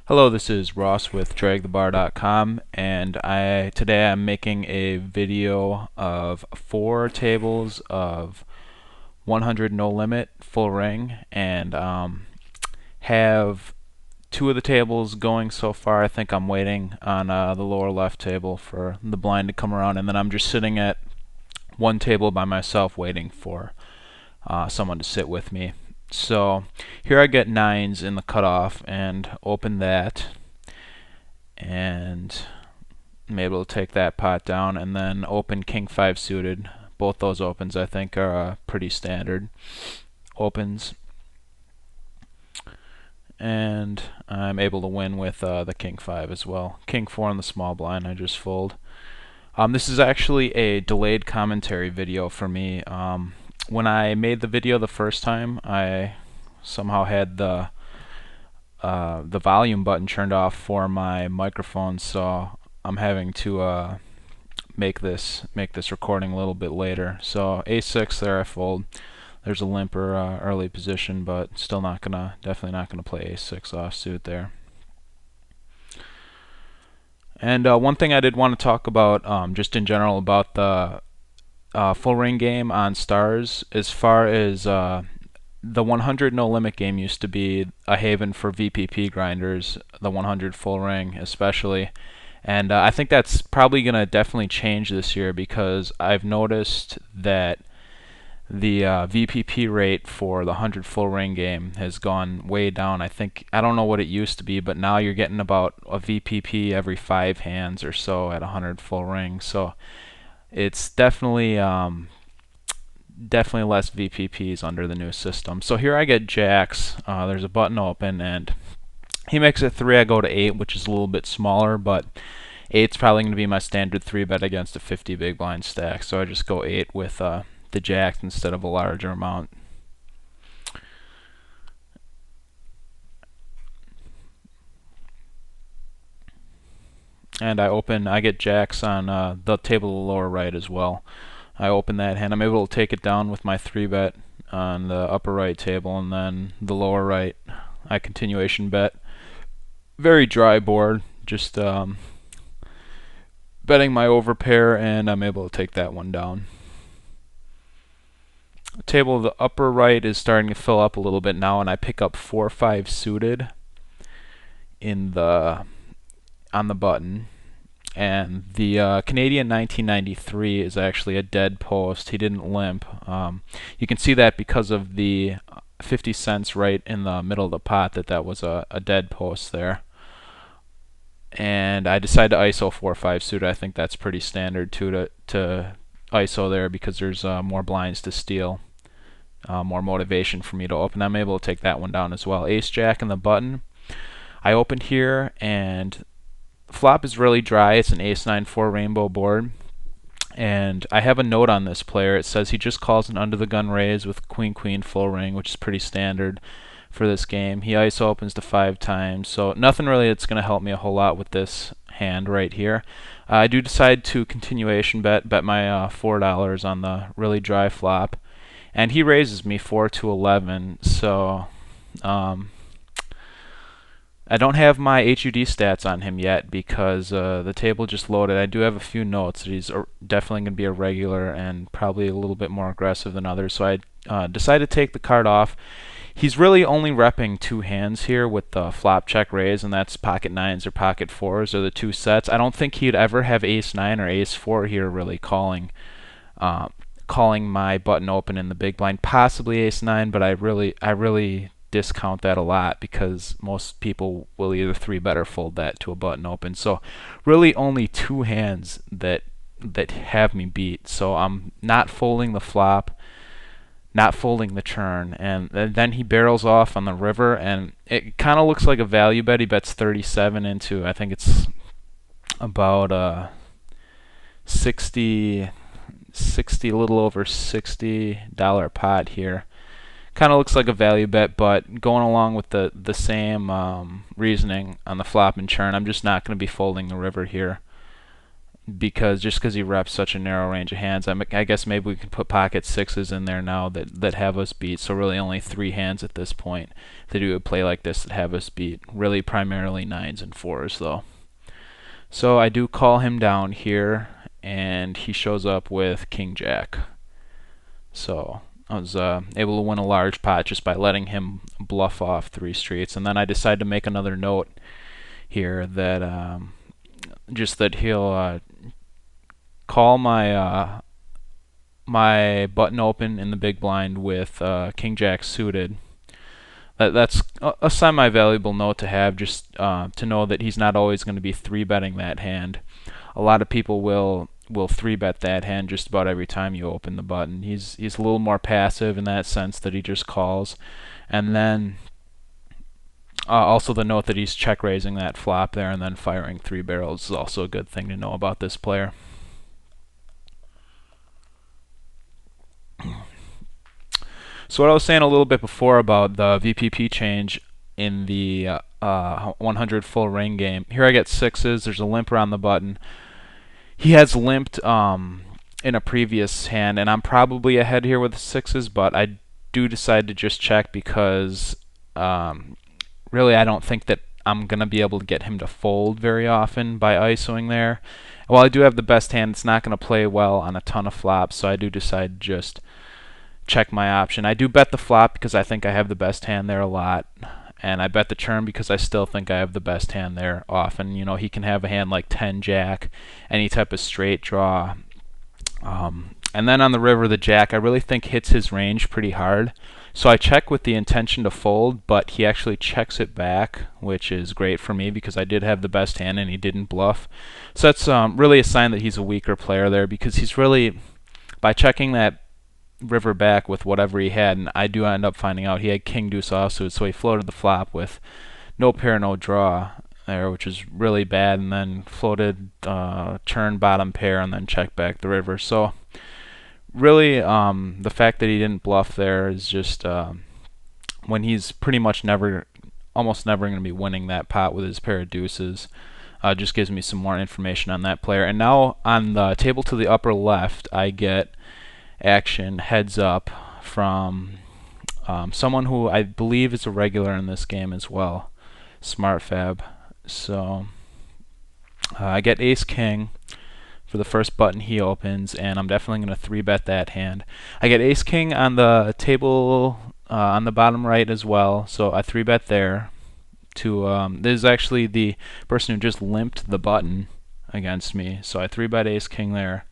Hello, this is Ross with DragTheBar.com, and today I'm making a video of 4 tables of 100 no limit full ring, and have 2 of the tables going so far. I think I'm waiting on the lower left table for the blind to come around, and then I'm just sitting at 1 table by myself waiting for someone to sit with me. So here I get 9s in the cutoff and open that, and I'm able to take that pot down, and then open King 5 suited. Both those opens I think are pretty standard opens, and I'm able to win with the King 5 as well. King 4 on the small blind I just fold. This is actually a delayed commentary video for me. When I made the video the first time, I somehow had the volume button turned off for my microphone, so I'm having to make this recording a little bit later. So A6 there, I fold. There's a limper early position, but still definitely not gonna play A6 offsuit there. And one thing I did want to talk about, just in general, about the full ring game on stars, as far as the 100 no limit game used to be a haven for VPP grinders, the 100 full ring especially, and I think that's probably going to definitely change this year, because I've noticed that the VPP rate for the 100 full ring game has gone way down. I don't know what it used to be, but now you're getting about a VPP every 5 hands or so at 100 full ring. So it's definitely less VPPs under the new system. So here I get jacks. There's a button open, and he makes it 3. I go to 8, which is a little bit smaller, but 8's probably going to be my standard 3-bet against a 50 big blind stack. So I just go 8 with the jacks instead of a larger amount. And I get jacks on the table to the lower right as well. I open that hand. I'm able to take it down with my 3-bet on the upper right table, and then the lower right I continuation bet. Very dry board, just betting my overpair, and I'm able to take that one down. The table of the upper right is starting to fill up a little bit now, and I pick up 4-5 suited on the button. And the Canadian 1993 is actually a dead post. He didn't limp. You can see that because of the 50 cents right in the middle of the pot, that was a dead post there. And I decide to ISO 4-5 suited. I think that's pretty standard too, to ISO there, because there's more blinds to steal, more motivation for me to open. I'm able to take that one down as well. Ace Jack in the button. I open here, and flop is really dry. It's an ace-9-4 rainbow board, and I have a note on this player. It says he just calls an under-the-gun raise with queen-queen full ring, which is pretty standard for this game. He ISO opens to 5 times, so nothing really that's going to help me a whole lot with this hand right here. I do decide to continuation bet my $4 on the really dry flop, and he raises me 4 to 11. So I don't have my HUD stats on him yet, because the table just loaded. I do have a few notes that he's definitely going to be a regular and probably a little bit more aggressive than others, so I decided to take the card off. He's really only repping 2 hands here with the flop check raise, and that's pocket 9s or pocket 4s are the 2 sets. I don't think he'd ever have ace-9 or ace-4 here really calling my button open in the big blind. Possibly ace-9, but I really discount that a lot, because most people will either 3-bet or fold that to a button open. So really only 2 hands that have me beat. So I'm not folding the flop, not folding the turn, and then he barrels off on the river, and it kind of looks like a value bet. He bets 37 into, I think it's about 60, a little over $60 pot here. Kind of looks like a value bet, but going along with the same reasoning on the flop and turn, I'm just not going to be folding the river here. because he reps such a narrow range of hands. I guess maybe we can put pocket sixes in there now that have us beat. So really only 3 hands at this point that do a play like this that have us beat. Really primarily 9s and 4s though. So I do call him down here, and he shows up with King Jack. So I was able to win a large pot just by letting him bluff off 3 streets. And then I decided to make another note here that just that he'll call my my button open in the big blind with King Jack suited. That's a semi-valuable note to have, just to know that he's not always going to be 3-betting that hand. A lot of people will 3-bet that hand just about every time you open the button. He's a little more passive in that sense that he just calls. And then also the note that he's check raising that flop there and then firing 3 barrels is also a good thing to know about this player. So what I was saying a little bit before about the VPP change in the 100 full ring game. Here I get 6s. There's a limp around the button. He has limped in a previous hand, and I'm probably ahead here with the 6s, but I do decide to just check because really I don't think that I'm going to be able to get him to fold very often by ISOing there. While I do have the best hand, it's not going to play well on a ton of flops, so I do decide to just check my option. I do bet the flop because I think I have the best hand there a lot, and I bet the turn because I still think I have the best hand there often. You know, he can have a hand like 10 jack, any type of straight draw. And then on the river, the jack I really think hits his range pretty hard. So I check with the intention to fold, but he actually checks it back, which is great for me because I did have the best hand and he didn't bluff. So that's really a sign that he's a weaker player there, because he's really, by checking that river back with whatever he had, and I do end up finding out he had king deuce offsuit, so he floated the flop with no pair, no draw there, which is really bad, and then floated turn bottom pair and then checked back the river. So really the fact that he didn't bluff there is just when he's pretty much almost never going to be winning that pot with his pair of deuces. Just gives me some more information on that player. And now on the table to the upper left, I get action heads up from someone who I believe is a regular in this game as well, SmartFab. So I get ace king for the first button he opens, and I'm definitely going to 3-bet that hand. I get ace king on the table on the bottom right as well, so I 3-bet there. This is actually the person who just limped the button against me, so I 3-bet ace king there.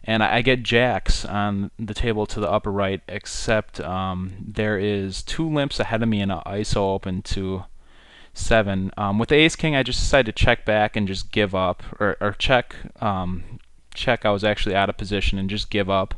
And I get jacks on the table to the upper right, except there is 2 limps ahead of me and an ISO open to 7. With the ace king, I just decided to check back and just give up, or check. I was actually out of position and just give up.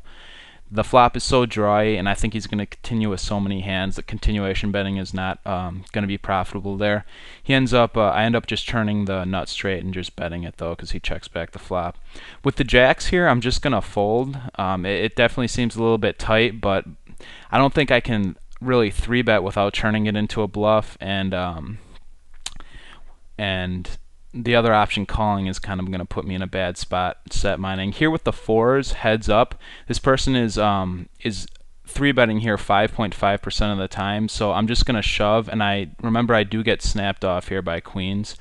The flop is so dry, and I think he's going to continue with so many hands that continuation betting is not going to be profitable there. I end up just turning the nut straight and just betting it though, because he checks back the flop. With the jacks here, I'm just going to fold. It definitely seems a little bit tight, but I don't think I can really 3-bet without turning it into a bluff, and the other option, calling, is kind of going to put me in a bad spot set mining. Here with the 4s, heads up, this person is 3-betting here 5.5% of the time, so I'm just going to shove, and I do get snapped off here by queens.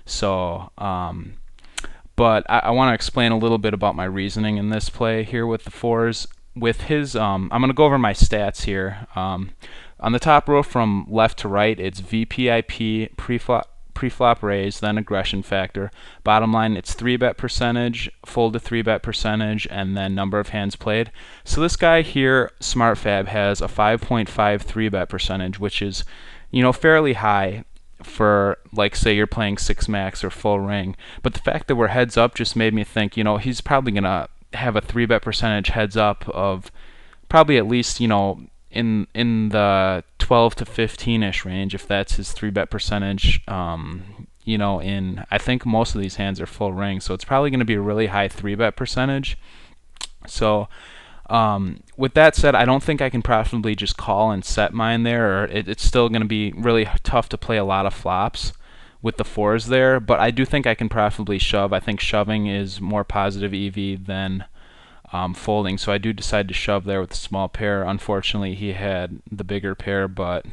So but I want to explain a little bit about my reasoning in this play here with the 4s. With his I'm going to go over my stats here. On the top row from left to right, it's VPIP, pre-flop raise, then aggression factor. Bottom line, it's 3-bet percentage, fold to 3-bet percentage, and then number of hands played. So this guy here, SmartFab, has a 5.5 3-bet percentage, which is, you know, fairly high for, like, say you're playing 6 max or full ring. But the fact that we're heads up just made me think, you know, he's probably gonna have a 3-bet percentage heads up of probably at least, you know, in the 12 to 15ish range, if that's his 3-bet percentage. You know, I think most of these hands are full ring, so it's probably going to be a really high 3-bet percentage. So with that said, I don't think I can profitably just call and set mine there, or it's still going to be really tough to play a lot of flops with the fours there, but I do think I can profitably shove. I think shoving is more positive EV than folding, so I do decide to shove there with a small pair. Unfortunately, he had the bigger pair, but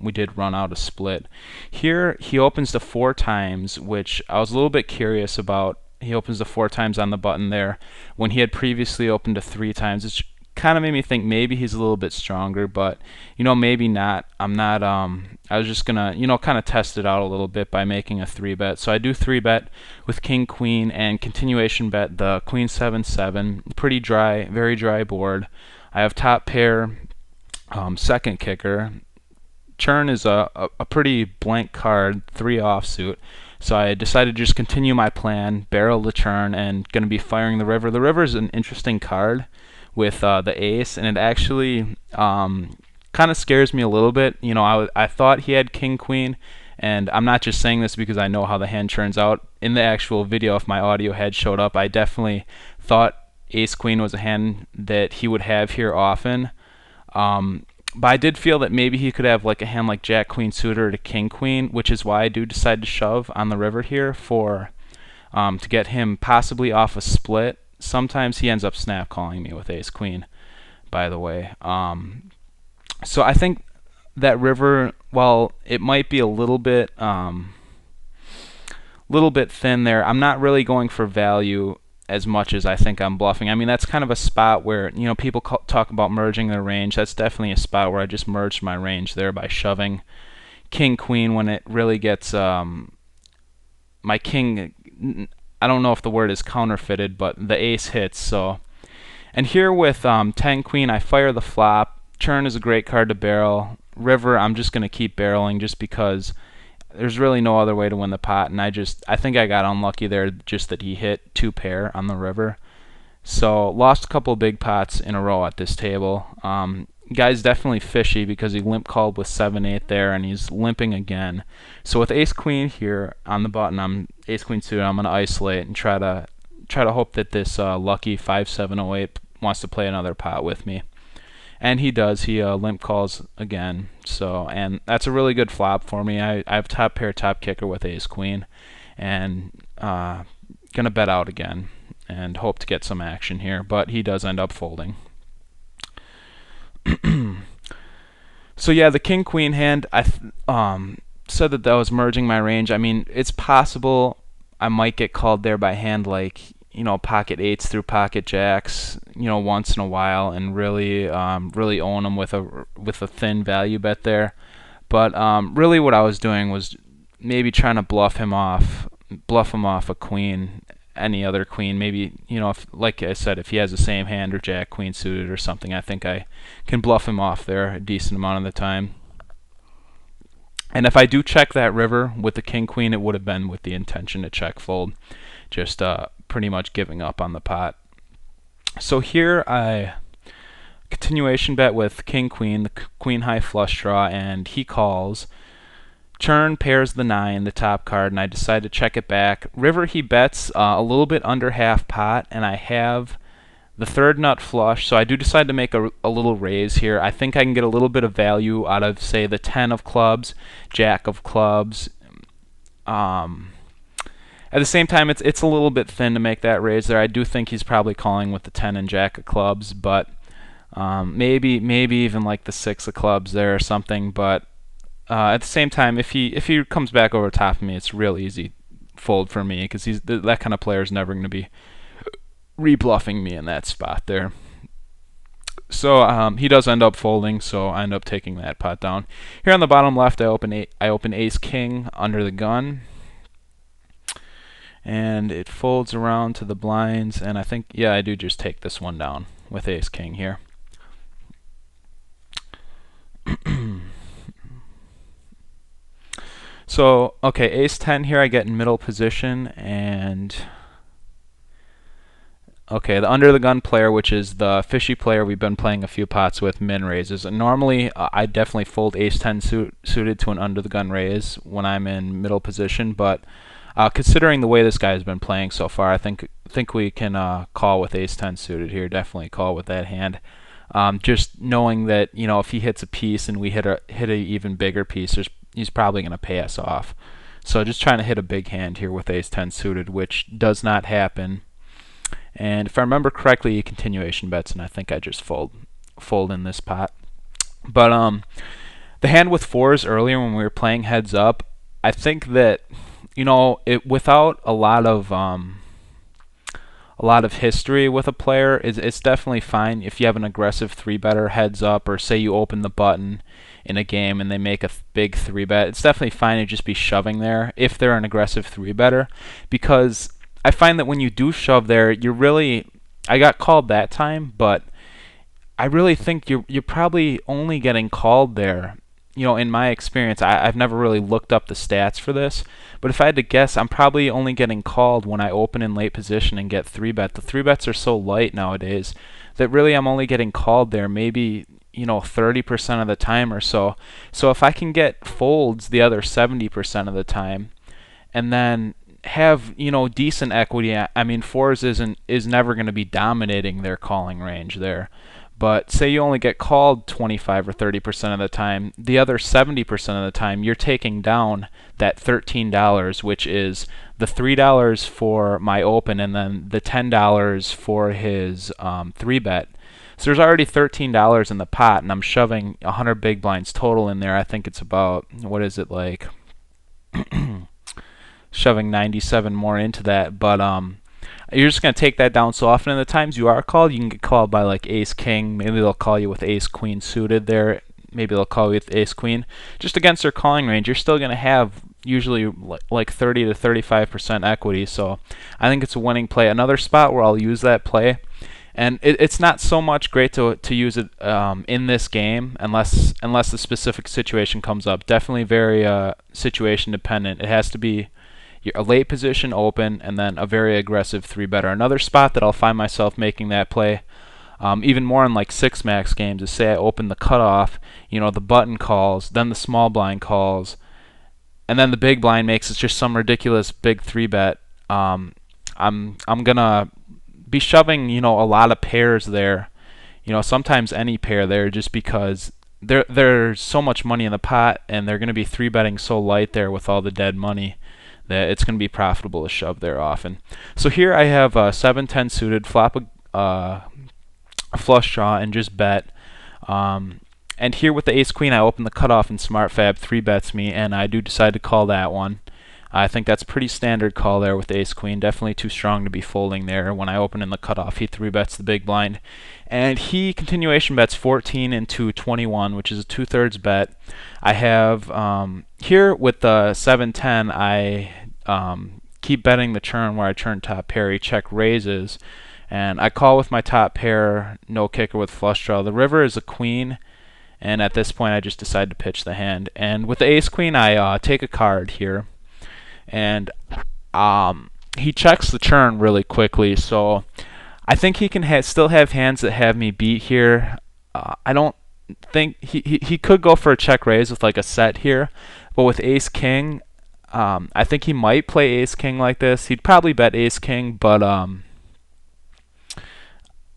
we did run out a split. Here, he opens to 4 times, which I was a little bit curious about. He opens to 4 times on the button there when he had previously opened to 3 times. It's kind of made me think maybe he's a little bit stronger, but maybe not. I'm not I was just gonna kind of test it out a little bit by making a 3-bet. So I do 3-bet with king queen and continuation bet the queen 7-7. Pretty dry, very dry board. I have top pair, second kicker. Turn is a pretty blank card, 3 offsuit. So I decided to just continue my plan, barrel the turn, and going to be firing the river. The river is an interesting card with the ace, and it actually kind of scares me a little bit. I thought he had king queen, and I'm not just saying this because I know how the hand turns out. In the actual video, if my audio had showed up, I definitely thought ace queen was a hand that he would have here often. But I did feel that maybe he could have like a hand like jack queen suited or king queen, which is why I do decide to shove on the river here for to get him possibly off a split. Sometimes he ends up snap calling me with ace queen, by the way. So I think that river, while it might be a little bit thin there, I'm not really going for value as much as I think I'm bluffing. I mean, that's kind of a spot where people talk about merging their range. That's definitely a spot where I just merged my range there by shoving king queen when it really gets my king. I don't know if the word is counterfeited, but the ace hits. So, and here with 10 queen, I fire the flop. Turn is a great card to barrel. River, I'm just going to keep barreling just because there's really no other way to win the pot, and I think I got unlucky there, just that he hit 2 pair on the river. So lost a couple of big pots in a row at this table. Guy's definitely fishy because he limp called with 7-8 there, and he's limping again. So with ace queen here on the button, I'm ace queen suited. I'm gonna isolate and try to hope that this lucky 5-7-0-8 wants to play another pot with me. And he does. He limp calls again. So, and that's a really good flop for me. I have top pair, top kicker with ace queen, and gonna bet out again and hope to get some action here. But he does end up folding. So yeah, the king queen hand, I said that was merging my range. I mean, it's possible I might get called there by hand like pocket 8s through pocket jacks, once in a while, and really own them with a thin value bet there. But really, what I was doing was maybe trying to bluff him off a queen, any other queen. Maybe if, like I said, if he has the same hand or jack queen suited or something, I think I can bluff him off there a decent amount of the time. And if I do check that river with the king queen, it would have been with the intention to check fold, just pretty much giving up on the pot. So here I continuation bet with king queen, the queen high flush draw, and he calls. Turn pairs the 9, the top card, and I decide to check it back. River, he bets a little bit under half pot, and I have the 3rd nut flush, so I do decide to make a little raise here. I think I can get a little bit of value out of, say, the 10 of clubs, jack of clubs. At the same time, it's a little bit thin to make that raise there. I do think he's probably calling with the 10 and jack of clubs, but maybe even like the 6 of clubs there or something. But at the same time, if he comes back over top of me, it's real easy fold for me because that kind of player is never going to be rebluffing me in that spot there. So he does end up folding, so I end up taking that pot down. Here on the bottom left, I open ace king under the gun, and it folds around to the blinds, and I think, yeah, I do just take this one down with ace king here. So, okay, ace 10 here, I get in middle position, and okay, the under the gun player, which is the fishy player we've been playing a few pots with, min raises. And normally, I definitely fold ace 10 suited to an under the gun raise when I'm in middle position, but considering the way this guy has been playing so far, I think we can call with ace 10 suited here. Definitely call with that hand. Just knowing that if he hits a piece and we hit a even bigger piece, he's probably going to pay us off. So just trying to hit a big hand here with ace 10 suited, which does not happen. And if I remember correctly, he continuation bets, and I think I just fold in this pot. But the hand with fours earlier when we were playing heads up, I think that without a lot of history with a player, it's definitely fine if you have an aggressive three better heads up, or say you open the button in a game and they make a big three bet. It's definitely fine to just be shoving there if they're an aggressive three better, because I find that when you do shove there, I got called that time, but I really think you're probably only getting called there. In my experience, I've never really looked up the stats for this, but if I had to guess, I'm probably only getting called when I open in late position and get three bet. The three bets are so light nowadays that really I'm only getting called there maybe 30% of the time or so. So if I can get folds the other 70% of the time, and then have decent equity, I mean fours is never going to be dominating their calling range there. But say you only get called 25 or 30% of the time, the other 70% of the time you're taking down that $13, which is the $3 for my open and then the $10 for his three bet. So there's already $13 in the pot, and I'm shoving 100 big blinds total in there. I think it's about, what is it, like shoving 97 more into that, but you're just going to take that down so often. And the times you are called, you can get called by like ace king. Maybe they'll call you with ace queen suited there. Maybe they'll call you with ace queen. Just against their calling range, you're still going to have usually like 30 to 35% equity. So I think it's a winning play. Another spot where I'll use that play, and it's not so much great to use it in this game unless the specific situation comes up. Definitely very situation dependent. It has to be a late position open and then a very aggressive three better. Another spot that I'll find myself making that play even more in like 6-max games is, say I open the cutoff, the button calls, then the small blind calls, and then the big blind makes it just some ridiculous big three bet. I'm gonna be shoving a lot of pairs there, sometimes any pair there, just because there's so much money in the pot and they're gonna be three betting so light there with all the dead money that it's going to be profitable to shove there often. So here I have 7-10 suited, flop a flush draw and just bet. And here with the ace queen, I open the cutoff and smart fab three bets me, and I do decide to call that one. I think that's pretty standard call there with the ace queen. Definitely too strong to be folding there. When I open in the cutoff, he three bets the big blind, and he continuation bets 14 into 21, which is a 2/3 bet. I have here with the 7-10, I keep betting the turn where I turn top pair. He check raises, and I call with my top pair, no kicker with flush draw. The river is a queen, and at this point I just decide to pitch the hand. And with the ace queen, I take a card here, and he checks the turn really quickly, so I think he can still have hands that have me beat here. I don't think he could go for a check raise with like a set here, but with ace king, I think he might play ace king like this. He'd probably bet ace king, but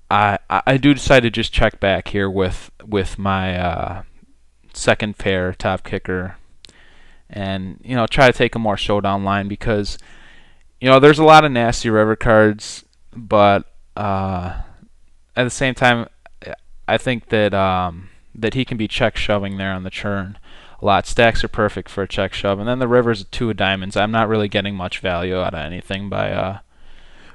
I do decide to just check back here with my second pair top kicker, and try to take a more showdown line, because there's a lot of nasty river cards, but at the same time I think that that he can be check shoving there on the turn a lot. Stacks are perfect for a check shove, and then the river's a two of diamonds. I'm not really getting much value out of anything by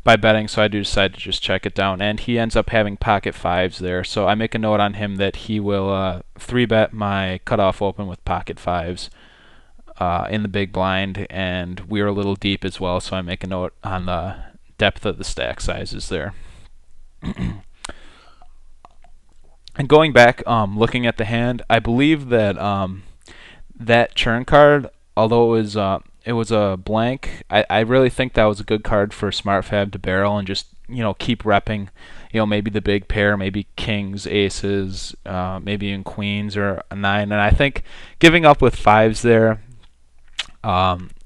betting, so I do decide to just check it down, and he ends up having pocket fives there, so I make a note on him that he will three bet my cutoff open with pocket fives in the big blind, and we're a little deep as well, so I make a note on the depth of the stack sizes there. And going back, looking at the hand, I believe that that churn card, although it was a blank, I really think that was a good card for smart fab to barrel and just keep repping, maybe the big pair, maybe kings, aces, maybe in queens or a 9. And I think giving up with fives there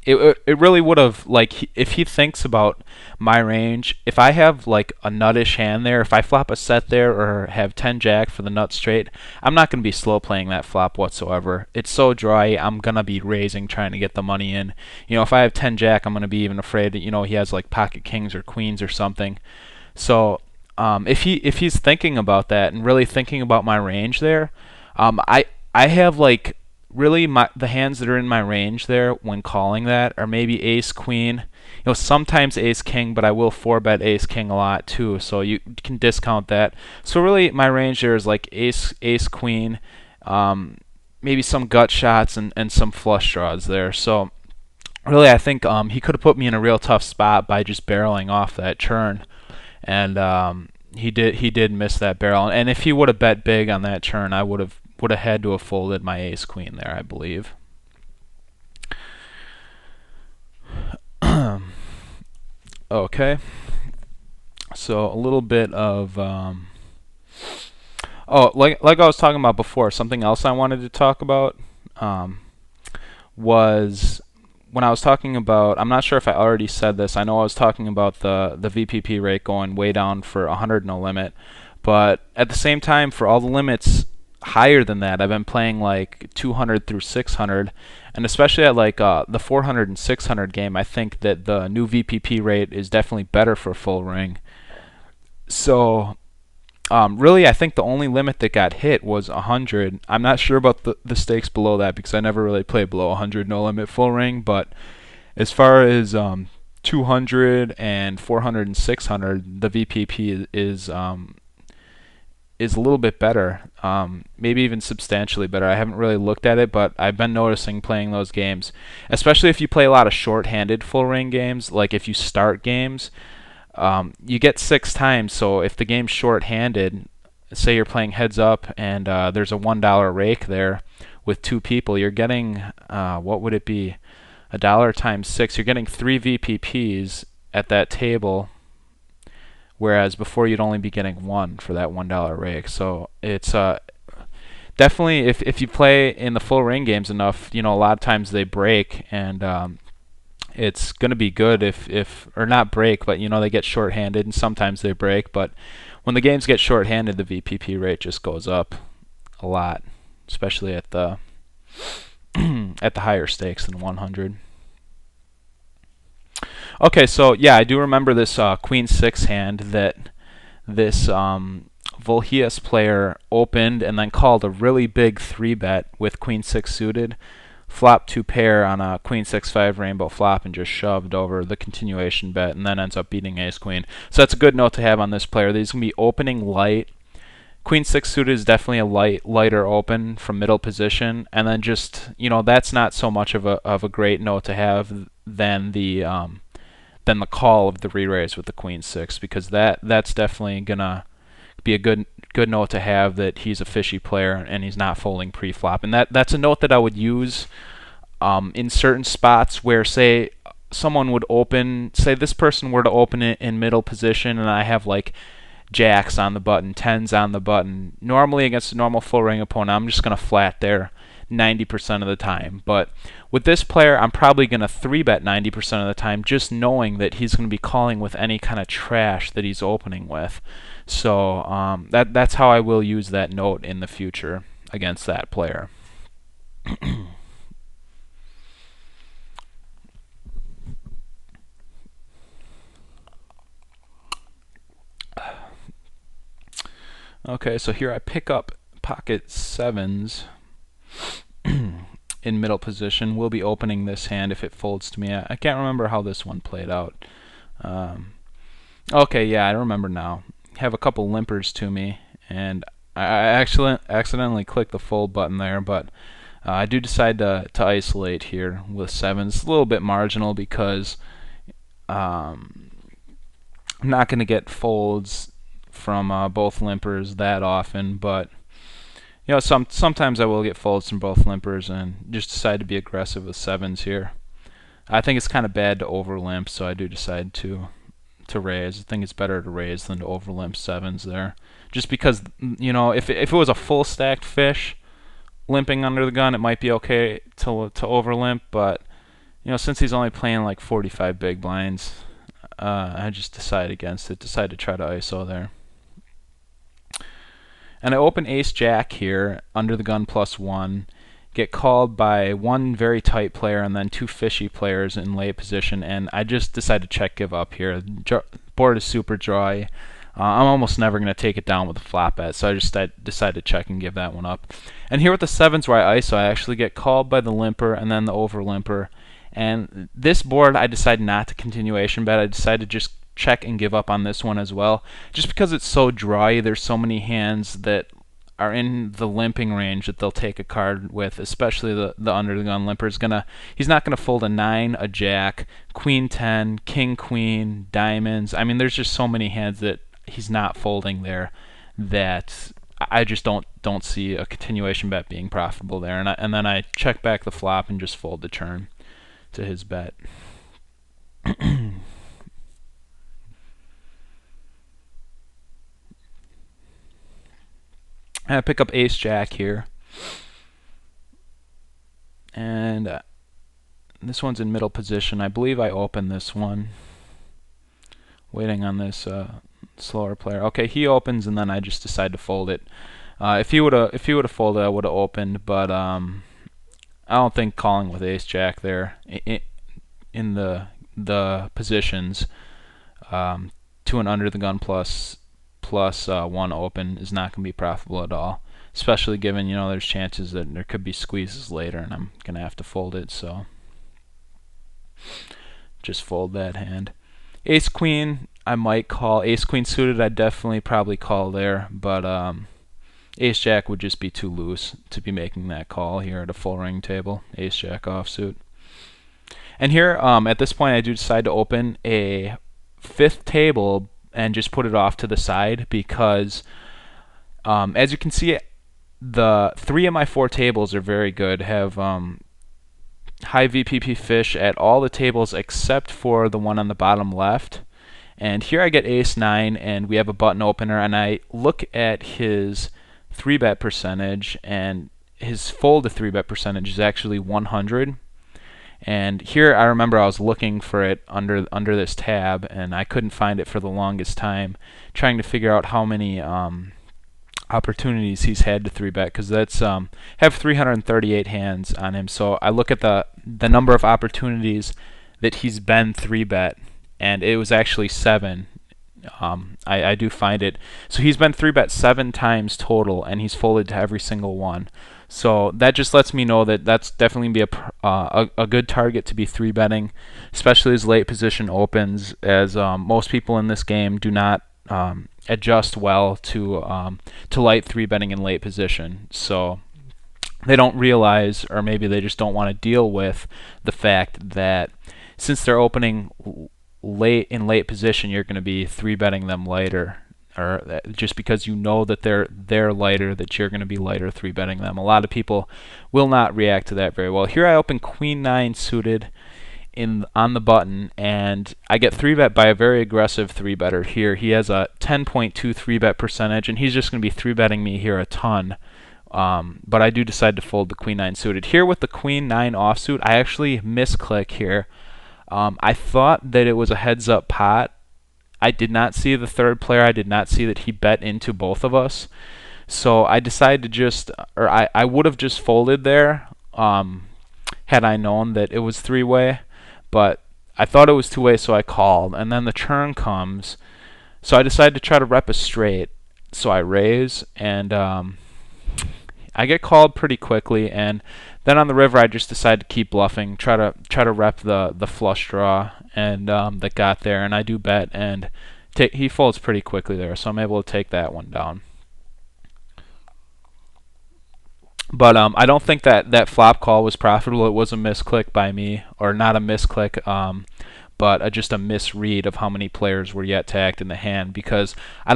it really would have, like, if he thinks about my range, if I have like a nuttish hand there, if I flop a set there or have 10 jack for the nut straight, I'm not going to be slow playing that flop whatsoever. It's so dry, I'm going to be raising trying to get the money in. If I have 10 jack, I'm going to be even afraid that, he has like pocket kings or queens or something. So if he's thinking about that and really thinking about my range there, I have like really the hands that are in my range there when calling that are maybe ace queen, sometimes ace king, but I will 4-bet ace king a lot too, so you can discount that. So really my range there is like ace queen, maybe some gut shots and some flush draws there. So really I think he could have put me in a real tough spot by just barreling off that turn, and he did miss that barrel. And if he would have bet big on that turn, I would have had to have folded my ace queen there, I believe. Okay, so a little bit of like I was talking about before, something else I wanted to talk about was when I was talking about, I'm not sure if I already said this, I know I was talking about the VPP rate going way down for 100 no limit, but at the same time, for all the limits higher than that, I've been playing like 200 through 600, and especially at like the 400 and 600 game, I think that the new VPP rate is definitely better for full ring. So really, I think the only limit that got hit was 100. I'm not sure about the stakes below that because I never really played below 100 no limit full ring, but as far as 200 and 400 and 600, the VPP is a little bit better, maybe even substantially better. I haven't really looked at it, but I've been noticing playing those games, especially if you play a lot of short-handed full ring games, like if you start games, you get 6 times. So if the game's short-handed, say you're playing heads up and there's a $1 rake there with 2 people, you're getting, what would it be, $1 times 6, you're getting 3 VPPs at that table, whereas before you'd only be getting 1 for that $1 rake. So it's definitely, if you play in the full ring games enough, a lot of times they break, and it's going to be good if or not break, but they get short-handed and sometimes they break. But when the games get short-handed, the VPP rate just goes up a lot, especially at the at the higher stakes than 100. Okay, so yeah, I do remember this Queen 6 hand that this Volhias player opened and then called a really big 3-bet with Queen 6 suited, flopped 2 pair on a Queen 6-5 rainbow flop and just shoved over the continuation bet, and then ends up beating Ace Queen. So that's a good note to have on this player. He's going to be opening light. Queen 6 suited is definitely a lighter open from middle position, and then just, that's not so much of a great note to have than the call of the re-raise with the Queen 6, because that's definitely gonna be a good note to have, that he's a fishy player and he's not folding pre-flop. And that's a note that I would use in certain spots where, say, someone would open, say this person were to open it in middle position and I have like jacks on the button, 10s on the button. Normally against a normal full ring opponent, I'm just gonna flat there 90% of the time. But with this player, I'm probably going to 3-bet 90% of the time, just knowing that he's going to be calling with any kind of trash that he's opening with. So that's how I will use that note in the future against that player. Okay, so here I pick up pocket 7s in middle position. We'll be opening this hand if it folds to me. I can't remember how this one played out. Okay, yeah, I remember now. Have a couple limpers to me, and I accidentally clicked the fold button there, but I do decide to isolate here with 7s. It's a little bit marginal because I'm not going to get folds from both limpers that often, but sometimes I will get folds from both limpers and just decide to be aggressive with 7s here. I think it's kind of bad to overlimp, so I do decide to raise. I think it's better to raise than to overlimp 7s there. Just because, if it was a full stacked fish limping under the gun, it might be okay to overlimp, but Since he's only playing like 45 big blinds, I just decided against it. Decided to try to ISO there. And I open ace jack here, under the gun +1, get called by one very tight player and then two fishy players in late position, and I just decided to check give up here. Board is super dry. I'm almost never going to take it down with a flop bet, so I just decided to check and give that one up. And here with the sevens where I ISO, I actually get called by the limper and then the over limper. And this board, I decided not to continuation bet. I decided to just check and give up on this one as well, just because it's so dry. There's so many hands that are in the limping range that they'll take a card with, especially the under the gun limper. He's not gonna fold a 9, a jack, queen 10, king queen, diamonds. I mean, there's just so many hands that he's not folding there that I just don't see a continuation bet being profitable there. And then I check back the flop and just fold the turn to his bet. I pick up ace jack here, and this one's in middle position. I believe I open this one, waiting on this slower player. Okay, he opens, and then I just decide to fold it. If he would have folded, I would have opened, but I don't think calling with ace jack there in the positions to an under the gun plus 1 open is not going to be profitable at all, especially given there's chances that there could be squeezes later and I'm going to have to fold it, so just fold that hand. Ace queen I might call. Ace queen suited I'd definitely probably call there, but ace jack would just be too loose to be making that call here at a full ring table. Ace jack offsuit. And here at this point I do decide to open a fifth table and just put it off to the side because as you can see, the 3 of my 4 tables are very good, have high VPP fish at all the tables except for the one on the bottom left. And here I get ace 9 and we have a button opener, and I look at his 3-bet percentage, and his fold to 3-bet percentage is actually 100. And here I remember I was looking for it under this tab, and I couldn't find it for the longest time, trying to figure out how many opportunities he's had to 3-bet, because that's have 338 hands on him. So I look at the number of opportunities that he's been 3-bet, and it was actually 7. I do find it. So he's been 3-bet 7 times total, and he's folded to every single one. So that just lets me know that that's definitely be a good target to be 3-betting, especially as late position opens, as most people in this game do not adjust well to light 3-betting in late position. So they don't realize, or maybe they just don't want to deal with the fact that since they're opening in late position, you're going to be 3-betting them later, or just because you know that they're lighter, that you're going to be lighter 3-betting them. A lot of people will not react to that very well. Here I open queen 9 suited on the button, and I get 3-bet by a very aggressive 3-better here. He has a 10.2 3-bet percentage, and he's just going to be 3-betting me here a ton. But I do decide to fold the queen 9 suited. Here with the queen 9 offsuit, I actually misclick here. I thought that it was a heads-up pot. I did not see the third player. I did not see that he bet into both of us. So I decided to just, or I would have just folded there had I known that it was 3-way. But I thought it was 2-way, so I called. And then the turn comes. So I decided to try to rep a straight. So I raise, and I get called pretty quickly. And then on the river, I just decided to keep bluffing, try to rep the flush draw, and that got there, and I do bet, and he folds pretty quickly there, so I'm able to take that one down. But I don't think that flop call was profitable. It was a misclick by me, or not a misclick, but just a misread of how many players were yet to act in the hand. Because I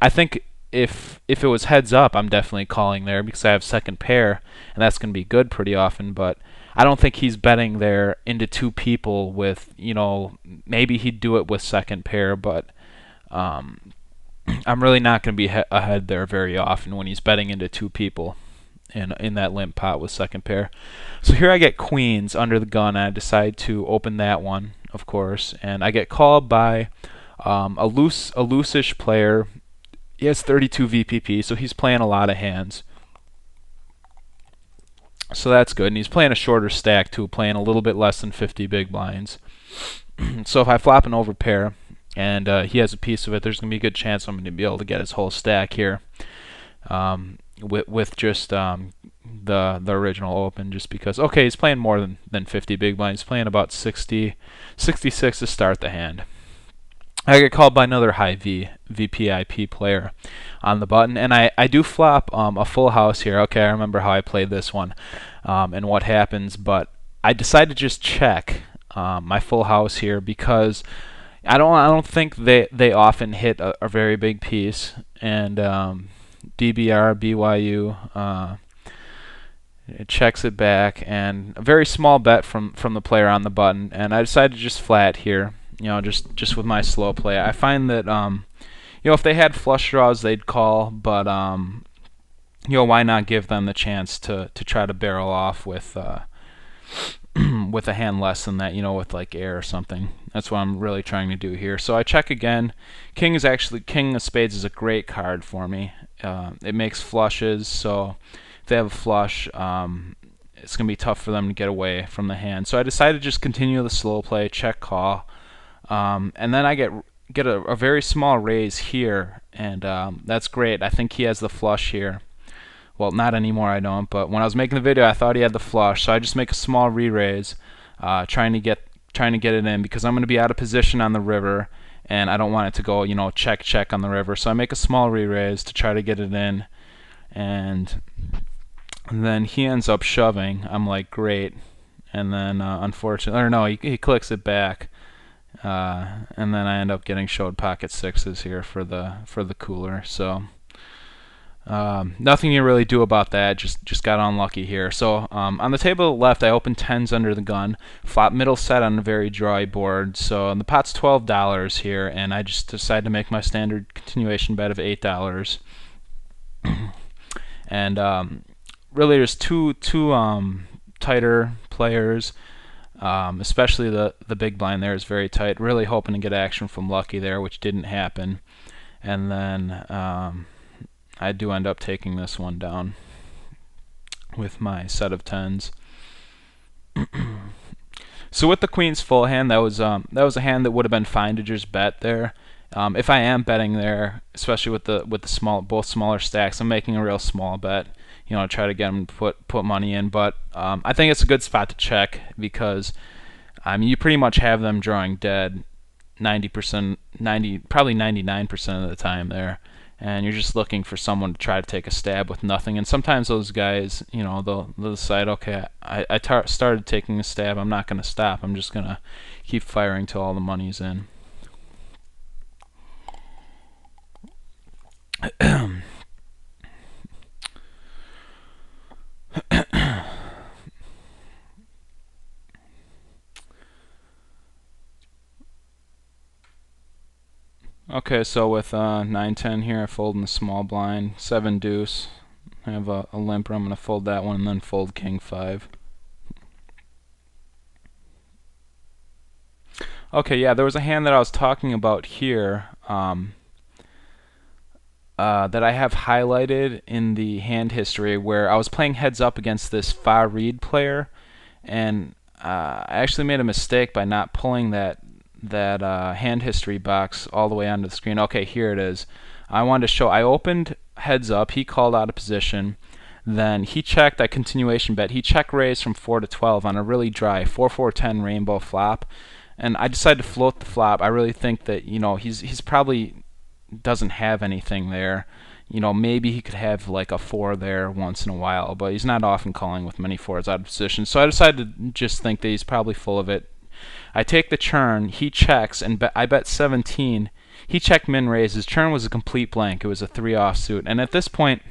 think if it was heads up, I'm definitely calling there because I have second pair, and that's going to be good pretty often. But I don't think he's betting there into 2 people with, maybe he'd do it with second pair, but I'm really not going to be ahead there very often when he's betting into 2 people. in that limp pot with second pair. So here I get queens under the gun, and I decide to open that one, of course, and I get called by a loose-ish player. He has 32 VPP, so he's playing a lot of hands. So that's good, and he's playing a shorter stack too, playing a little bit less than 50 big blinds. So if I flop an overpair and he has a piece of it, there's going to be a good chance I'm going to be able to get his whole stack here with just the original open, just because, okay, he's playing more than 50 big blinds. He's playing about 66 to start the hand. I get called by another high VPIP player on the button, and I do flop a full house here. Okay, I remember how I played this one and what happens, but I decided to just check my full house here because I don't think they often hit a very big piece, and DBR BYU it checks it back, and a very small bet from the player on the button, and I decided to just flat here. Just with my slow play. I find that if they had flush draws, they'd call, but why not give them the chance to try to barrel off with with a hand less than that, with like air or something. That's what I'm really trying to do here. So I check again. King of spades is a great card for me. It makes flushes, so if they have a flush, it's going to be tough for them to get away from the hand. So I decided to just continue the slow play, check call. And then I get a very small raise here, and that's great. I think he has the flush here. Well, not anymore, I don't, but when I was making the video I thought he had the flush, so I just make a small re-raise, trying to get it in, because I'm going to be out of position on the river, and I don't want it to go, check on the river. So I make a small re-raise to try to get it in, and then he ends up shoving. I'm like, great, and then unfortunately, or no, he clicks it back. And then I end up getting showed pocket sixes here for the cooler. So nothing you really do about that. Just got unlucky here. So on the table left, I opened tens under the gun, flop middle set on a very drawy board. So the pot's $12 here, and I just decided to make my standard continuation bet of $8. And really, there's two tighter players. Especially the big blind there is very tight. Really hoping to get action from Lucky there, which didn't happen. And then I do end up taking this one down with my set of tens. So with the queen's full hand, that was a hand that would have been fine to just bet there. If I am betting there, especially with the both smaller stacks, I'm making a real small bet. Try to get them to put money in, but I think it's a good spot to check, because you pretty much have them drawing dead 90%, probably 99% of the time there, and you're just looking for someone to try to take a stab with nothing. And sometimes those guys, they'll decide, okay, I started taking a stab, I'm not going to stop, I'm just going to keep firing till all the money's in. Okay, so with 9-10 here, I fold in the small blind, 7 deuce. I have a limper. I'm going to fold that one and then fold king 5. Okay, yeah, there was a hand that I was talking about here that I have highlighted in the hand history, where I was playing heads up against this Farid player, and I actually made a mistake by not pulling that hand history box all the way onto the screen. Okay, here it is. I wanted to show, I opened heads up, he called out of position, then he checked, I continuation bet, he check raised from 4 to 12 on a really dry 4-4-10 rainbow flop, and I decided to float the flop. I really think that he's probably doesn't have anything there. Maybe he could have like a 4 there once in a while, but he's not often calling with many 4s out of position. So I decided to just think that he's probably full of it. I take the churn, he checks, and I bet 17. He checked min raise. His churn was a complete blank. It was a 3 offsuit. And at this point,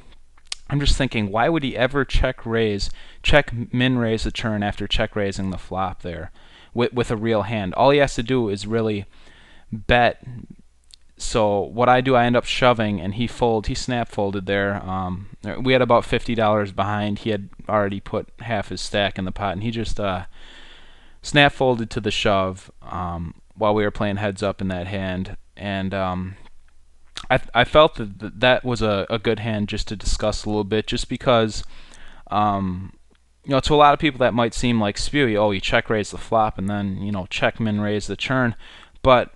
I'm just thinking, why would he ever check min raise the churn after check raising the flop there with a real hand? All he has to do is really bet So what I do, I end up shoving, and he snap folded there. We had about $50 behind. He had already put half his stack in the pot, and he just snap folded to the shove while we were playing heads up in that hand. And I felt that that was a good hand just to discuss a little bit, just because to a lot of people that might seem like spewy. Oh, you check raise the flop and then check min raise the turn, but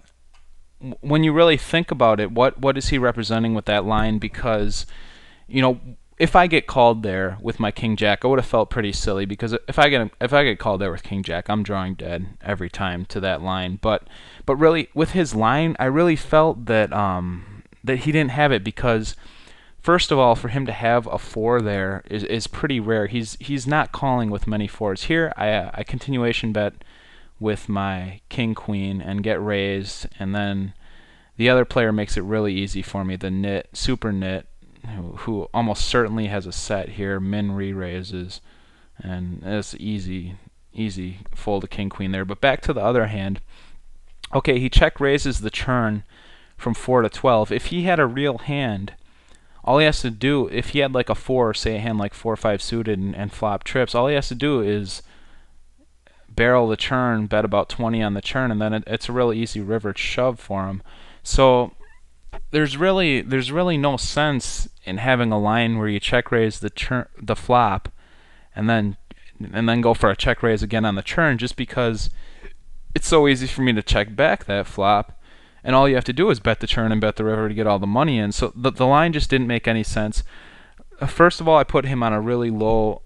when you really think about it, what is he representing with that line? Because if I get called there with my king jack, I would have felt pretty silly, because if I get called there with king jack, I'm drawing dead every time to that line. But really, with his line, I really felt that that he didn't have it, because first of all, for him to have a 4 there is pretty rare. He's not calling with many 4s. Here, I continuation bet with my king queen and get raised, and then the other player makes it really easy for me. The super nit, who almost certainly has a set here, min re-raises, and it's easy fold a king queen there. But back to the other hand. Okay, he check raises the turn from 4 to 12. If he had a real hand, all he has to do, if he had like a 4, say a hand like 4-5 suited and flop trips, all he has to do is barrel the turn, bet about 20 on the turn, and then it's a really easy river shove for him. So there's really no sense in having a line where you check raise the flop and then go for a check raise again on the turn, just because it's so easy for me to check back that flop, and all you have to do is bet the turn and bet the river to get all the money in. So the line just didn't make any sense. First of all, I put him on a really low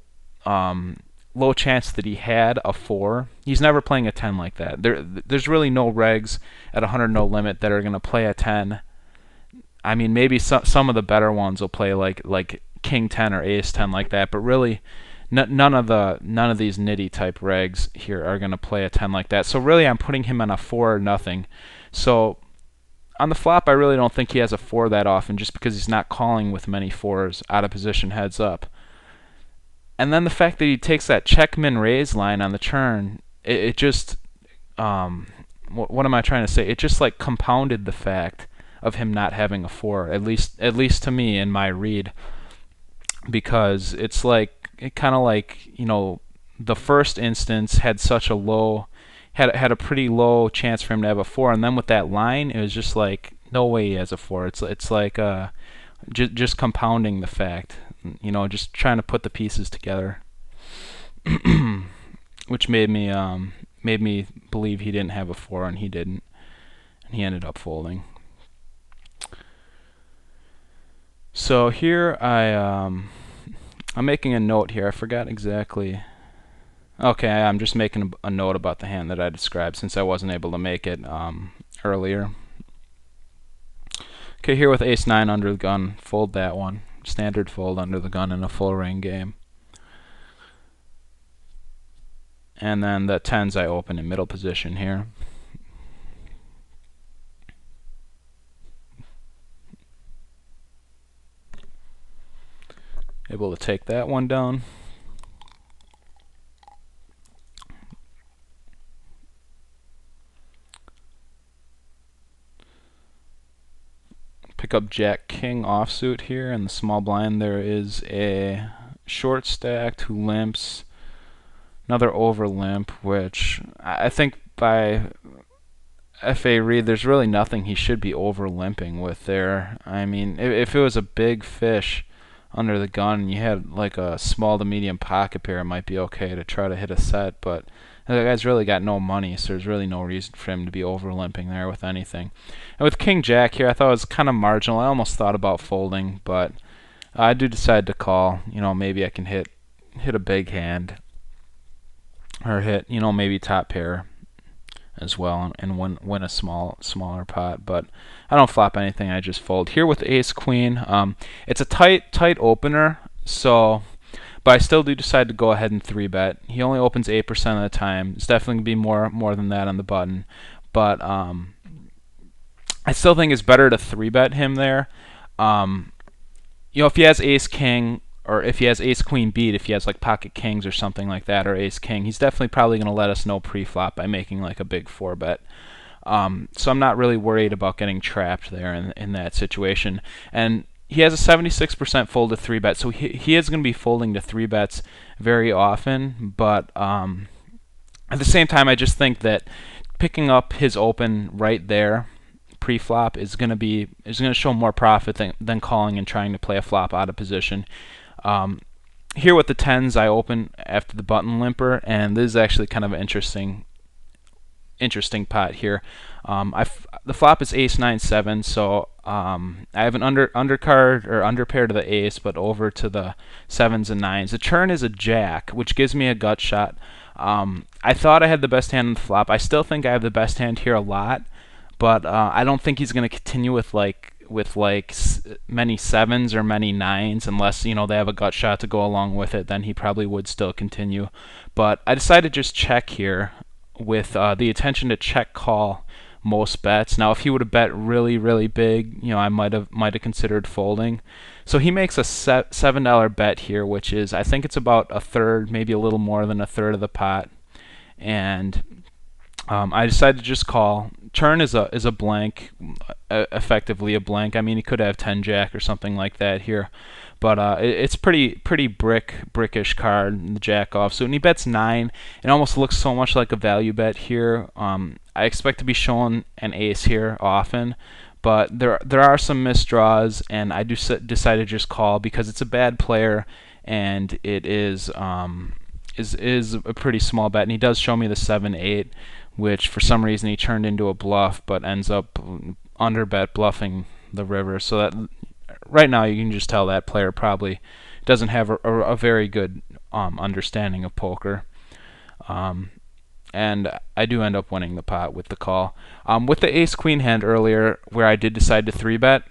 chance that he had a 4. He's never playing a 10 like that. There's really no regs at 100 no limit that are going to play a 10. I mean, maybe some of the better ones will play like king 10 or ace 10 like that, but really none of these nitty type regs here are going to play a 10 like that. So really, I'm putting him on a 4 or nothing. So on the flop, I really don't think he has a 4 that often, just because he's not calling with many 4s out of position heads up. And then the fact that he takes that check min raise line on the turn, it just what am I trying to say? It just like compounded the fact of him not having a 4, at least to me in my read, because it's like kind of like the first instance had such a low had a pretty low chance for him to have a 4, and then with that line, it was just like no way he has a 4. It's like just compounding the fact. Just trying to put the pieces together, which made me believe he didn't have a 4, and he didn't, and he ended up folding. So here I'm making a note here. I forgot exactly. Okay, I'm just making a note about the hand that I described, since I wasn't able to make it earlier. Okay, here with ace 9 under the gun, fold that one. Standard fold under the gun in a full ring game. And then the 10s I open in middle position here. Able to take that one down. Pick up Jack King offsuit here in the small blind. There is a short stacked who limps, another over limp, which I think by FA read there's really nothing he should be over limping with there. I mean, if it was a big fish under the gun and you had like a small to medium pocket pair, it might be okay to try to hit a set, but the guy's really got no money, so there's really no reason for him to be over limping there with anything. And with King Jack here, I thought it was kind of marginal. I almost thought about folding, but I do decide to call. Maybe I can hit a big hand, or hit maybe top pair as well, and win a smaller pot. But I don't flop anything. I just fold here with ace queen. It's a tight opener, so. But I still do decide to go ahead and 3-bet. He only opens 8% of the time. It's definitely going to be more than that on the button. But I still think it's better to 3-bet him there. If he has ace-king, or if he has ace-queen beat, if he has like pocket kings or something like that, or ace-king, he's definitely probably going to let us know pre-flop by making like a big 4-bet. So I'm not really worried about getting trapped there in that situation. And he has a 76% fold to 3-bet, so he is going to be folding to 3-bets very often. But at the same time, I just think that picking up his open right there pre-flop is going to show more profit than calling and trying to play a flop out of position. Here with the tens, I open after the button limper, and this is actually kind of an interesting pot here. The flop is ace 9-7, so I have an undercard or underpair to the ace, but over to the sevens and nines. The turn is a jack, which gives me a gut shot. I thought I had the best hand in the flop. I still think I have the best hand here a lot, but I don't think he's going to continue with many sevens or many nines unless they have a gut shot to go along with it. Then he probably would still continue. But I decided to just check here with the intention to check call most bets. Now, if he would have bet really, really big, I might have considered folding. So he makes a $7 bet here, which is, I think it's about a third, maybe a little more than a third of the pot. And I decided to just call. Turn is a blank, effectively a blank. I mean, he could have 10 jack or something like that here, but it's pretty brickish card, the jack off. So when he bets 9, it almost looks so much like a value bet here. I expect to be shown an ace here often, but there are some misdraws, and I decide to just call because it's a bad player, and it is a pretty small bet, and he does show me the 7-8, which for some reason he turned into a bluff, but ends up underbet bluffing the river. So that right now you can just tell that player probably doesn't have a very good understanding of poker. And I do end up winning the pot with the call. With the ace-queen hand earlier, where I did decide to 3-bet,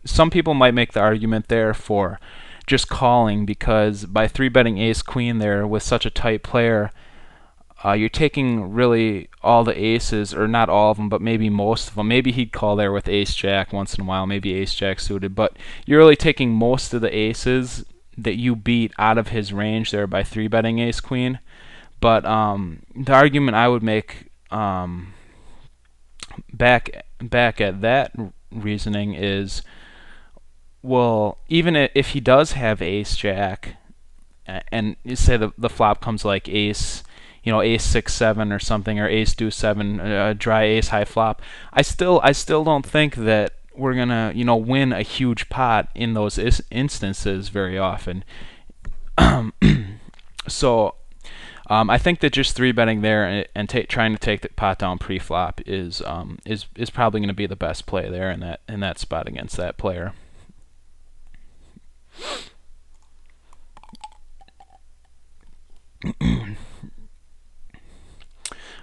some people might make the argument there for just calling, because by 3-betting ace-queen there with such a tight player, you're taking really all the aces, or not all of them, but maybe most of them. Maybe he'd call there with ace-jack once in a while, maybe ace-jack suited, but you're really taking most of the aces that you beat out of his range there by 3-betting ace-queen. But the argument I would make back at that reasoning is, well, even if he does have ace-jack, and you say the flop comes like ace, ace 6-7 or something, or ace deuce 7, dry ace high flop, I still don't think that we're gonna win a huge pot in those instances very often. So I think that just 3-betting there and trying to take the pot down pre-flop is probably going to be the best play there in that spot against that player.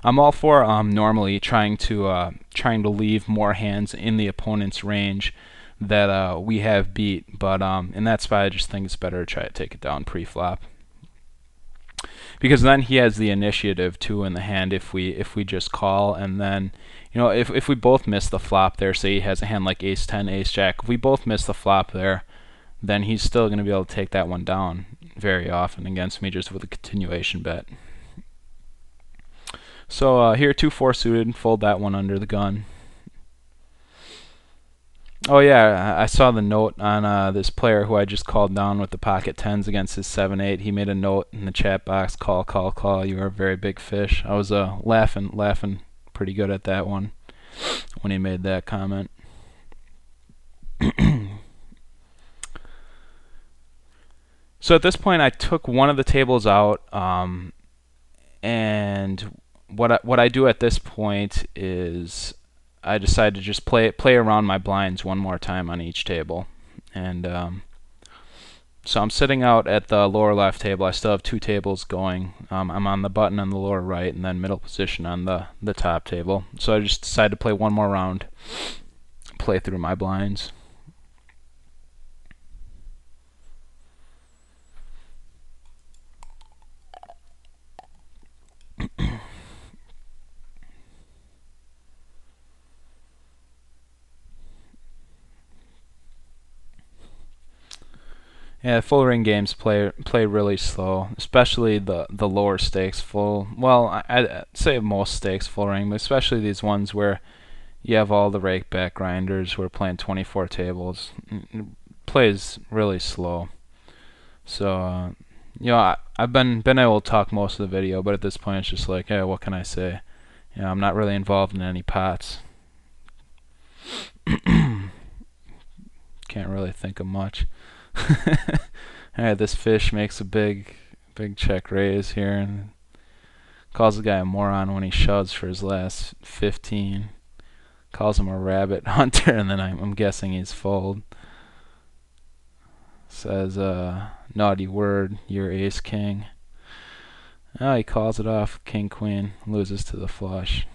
I'm all for normally trying to leave more hands in the opponent's range that we have beat, but in that spot I just think it's better to try to take it down pre-flop, because then he has the initiative too in the hand if we just call. And then if we both miss the flop there, say he has a hand like ace 10, ace jack, if we both miss the flop there, then he's still going to be able to take that one down very often against me just with a continuation bet. So here 2-4 suited, fold that one under the gun. Oh yeah, I saw the note on this player who I just called down with the pocket tens against his 7-8. He made a note in the chat box, call, call, call, you are a very big fish. I was laughing pretty good at that one when he made that comment. So at this point I took one of the tables out, and what I do at this point is I decide to just play around my blinds one more time on each table. And so I'm sitting out at the lower left table. I still have 2 tables going. I'm on the button on the lower right, and then middle position on the top table. So I just decided to play one more round, play through my blinds. Yeah, full ring games play really slow, especially the lower stakes full. Well, I'd say most stakes full ring, but especially these ones where you have all the rake back grinders who are playing 24 tables. It plays really slow. So I've been able to talk most of the video, but at this point it's just like, hey, what can I say? I'm not really involved in any pots. Can't really think of much. Alright, this fish makes a big check raise here and calls the guy a moron when he shoves for his last 15. Calls him a rabbit hunter, and then I'm guessing he's fold. Says, naughty word, you're ace king. Oh, he calls it off, king queen, loses to the flush.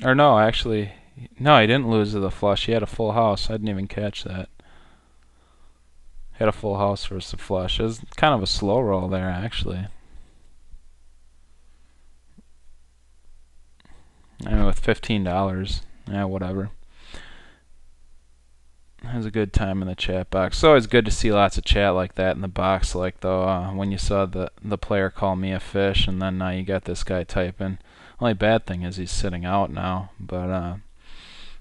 Or no, actually, no, he didn't lose to the flush. He had a full house. I didn't even catch that. Had a full house versus the flush. It was kind of a slow roll there, actually. I mean, with $15, yeah, whatever. It was a good time in the chat box. It's always good to see lots of chat like that in the box. Like though, when you saw the player call me a fish, and then you got this guy typing. Only bad thing is he's sitting out now, but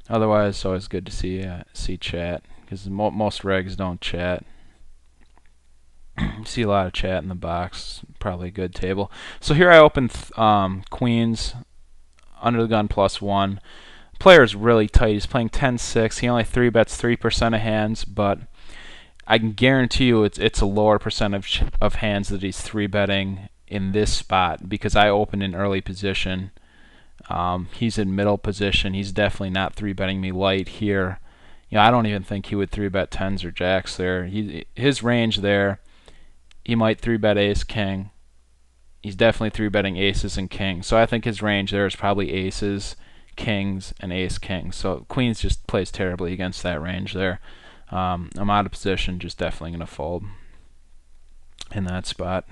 otherwise, it's always good to see chat because most regs don't chat. You see a lot of chat in the box. Probably a good table. So here I opened queens under the gun +1. Player's really tight. He's playing 10-6. He only 3-bets 3% of hands, but I can guarantee you it's a lower percentage of hands that he's 3-betting in this spot because I opened in early position. He's in middle position. He's definitely not 3-betting me light here. I don't even think he would 3-bet 10s or jacks there. His range there, he might 3-bet ace king. He's definitely 3-betting aces and kings. So I think his range there is probably aces, kings, and ace king. So queens just plays terribly against that range there. I'm out of position, just definitely going to fold in that spot.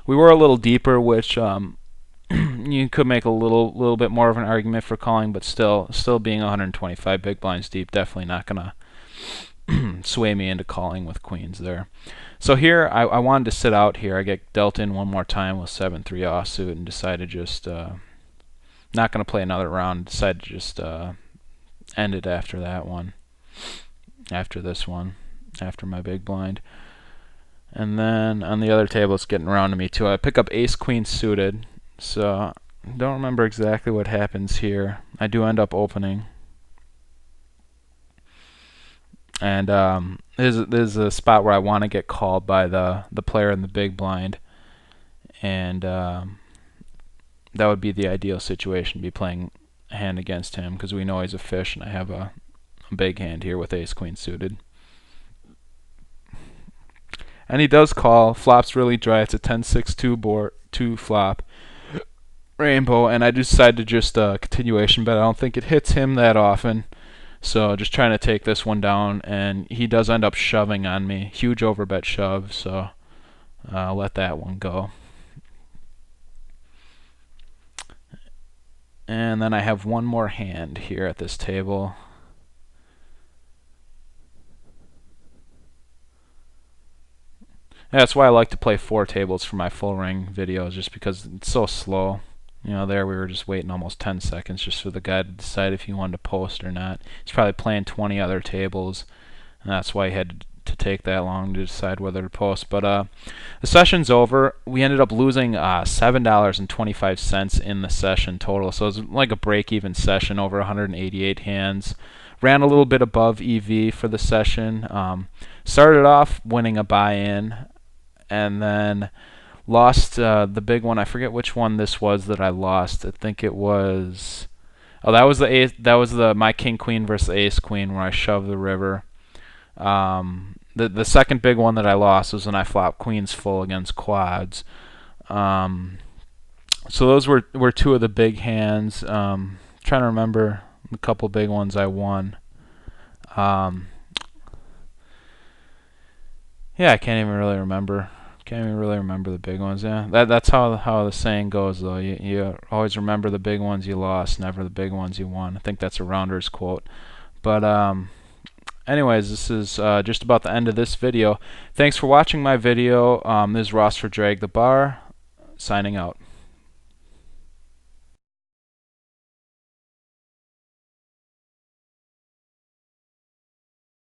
We were a little deeper, which you could make a little bit more of an argument for calling, but still being 125 big blinds deep, definitely not going to sway me into calling with queens there. So here I wanted to sit out here. I get dealt in one more time with 7-3 offsuit and decided just not going to play another round. Decided to just end it after that one. After this one. After my big blind. And then on the other table it's getting around to me too. I pick up ace queen suited. So I don't remember exactly what happens here. I do end up opening. And this is a spot where I want to get called by the player in the big blind, and that would be the ideal situation, be playing a hand against him because we know he's a fish, and I have a big hand here with ace queen suited. And he does call. Flop's really dry. It's a 10-6-2 board, 2 flop rainbow, and I decide to just continuation bet. I don't think it hits him that often. So just trying to take this one down, and he does end up shoving on me. Huge overbet shove, so I'll let that one go. And then I have one more hand here at this table. Yeah, that's why I like to play 4 tables for my full ring videos, just because it's so slow. There we were just waiting almost 10 seconds just for the guy to decide if he wanted to post or not. He's probably playing 20 other tables, and that's why he had to take that long to decide whether to post. But the session's over. We ended up losing $7.25 in the session total, so it was like a break-even session, over 188 hands. Ran a little bit above EV for the session. Started off winning a buy-in, and then lost the big one. I forget which one this was that I lost. I think it was, that was the ace, that was the my king queen versus ace queen where I shoved the river. The second big one that I lost was when I flopped queens full against quads. So those were 2 of the big hands. Trying to remember the couple big ones I won. Yeah, I can't even really remember Can't even really remember the big ones. Yeah, that's how the saying goes though. You always remember the big ones you lost, never the big ones you won. I think that's a Rounders quote. But anyways, this is just about the end of this video. Thanks for watching my video. This is Ross for DragTheBar, signing out.